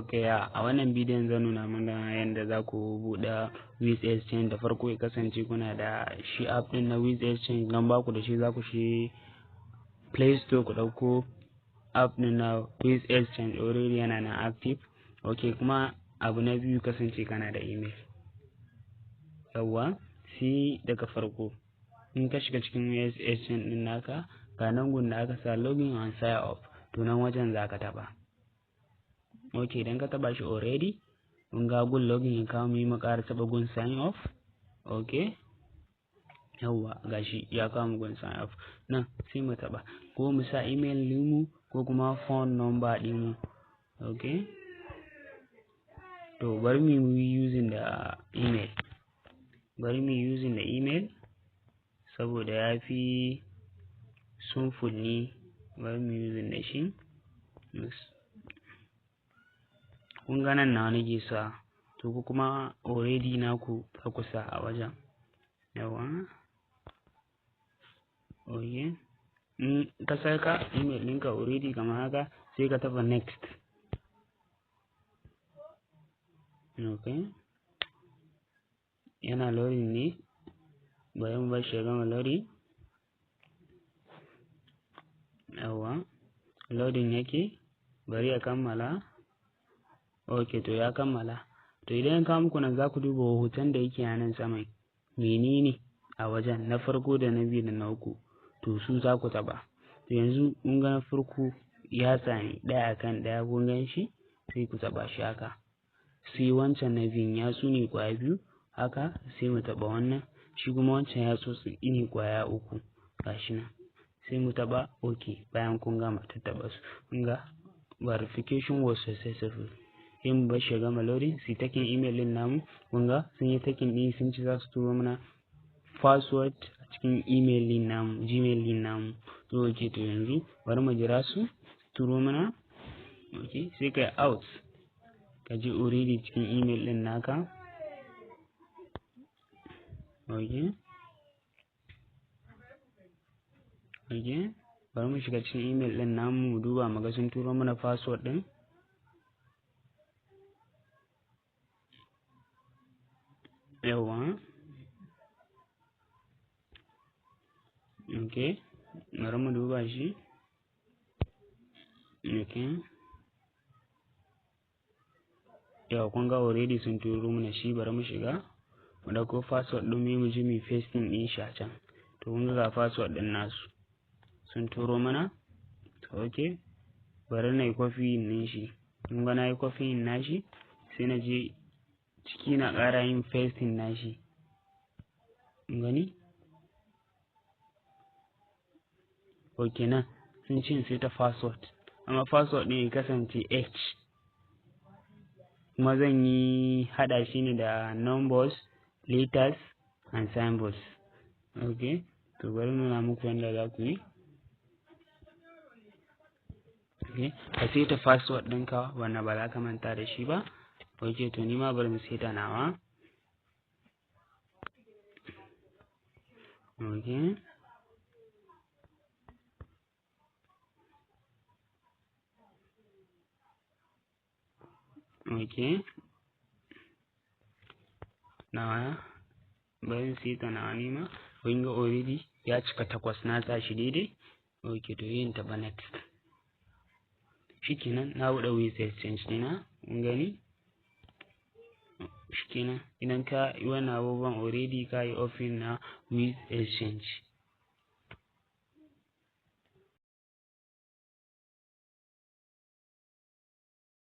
Okay, a wannan bidiyon zan nuna mana yadda za ku buɗe Wiz Exchange. Da farko ya kasance kuna da shi app ɗin na Wiz Exchange, nan ba ku da shi za ku shi Play Store ku ɗauko app ɗin na Wiz Exchange, already yana nan active. Okay, kuma abu na biyu kasance kana da email. Yawwa, sai daga farko in ka shiga cikin Wiz Exchange ɗin naka, ga nan gun da aka sa login and sign up, to nan wajen za ka taɓa. Okay, idan ka taba shi already mun ga gun login ya kawo mu ƙara taba gun sign off. Okay, yawwa gashi ya kawo mu gun sign off nan, sai mu taba ko mu sa email mu ko kuma phone number din mu. Okay, to bari mu using da email, saboda ya fi simple ne. Bari mu using da shi. Kun ga nan na nake sa, to ku kuma already naku ka kusa a wajen. Yawa, okay, in ka saka email ɗinka already kamar haka, sai ka taba next. Okay, yana loading ne, bari mu bar shi ya gama loading. Yawa, loading yake, bari ya kammala. Okay, to ya kammala. To idan ka muku nan za ku duba hoton da yake a nan saman, menene a wajen na farko da na biyu da na uku, to su za ku taba. To yanzu kun ga na farko ya tsani ɗaya akan ɗaya, kun gan shi, sai ku taba shi haka. Sai wancan na biyun ya tsune kwaya biyu haka, sai mu taba wannan. Shi kuma wancan ya tsotsi ne kwaya uku, gashi nan, sai mu taba okay. Bayan kun gama tattaba su, kun ga verification was successful. Sai mu bar shi ya gama loading, sai taking email din namu, kun ga sun yi taking din, sun ci za su turo mana password a cikin email din namu, Gmail din namu. To okay, to yanzu bari mu jira su turo mana. Okay, sai kai out, ka je already cikin email din naka. Okay, bari mu shiga cikin email din namu mu duba mu ga sun turo mana password din. Yawa, okay, bari mu duba shi. Okay, yawa, kun ga already sun turo mana shi. Bari mu shiga mu dauko password din mu ji mu pasting din shi a can. To kun ga password din nasu sun turo mana. Okay, bari na yi copy din shi. Kun ga na yi copy din nashi, sai na je ciki na ƙara yin pasting nashi. Gani? Okay, nan sun ce sai ta password, amma password ɗin ya kasance H, kuma zan yi hada shi ne da numbers, letters and symbols. Okay, to bari nuna muku yadda za ku yi. Okay, ka seta password ɗinka wanda ba za ka manta da shi ba. Okay, to ni ma bari mu seta nawa. Okay, nawa bari seta nawa ni ma. Kun ga already ya cika 8, na sa shi daidai. Okay, to yin taba next. Shikenan na buɗe Wiz Exchange ɗina, kun gani? Shikenan idan ka yi wannan abubuwan already ka yi open na Wiz Exchange.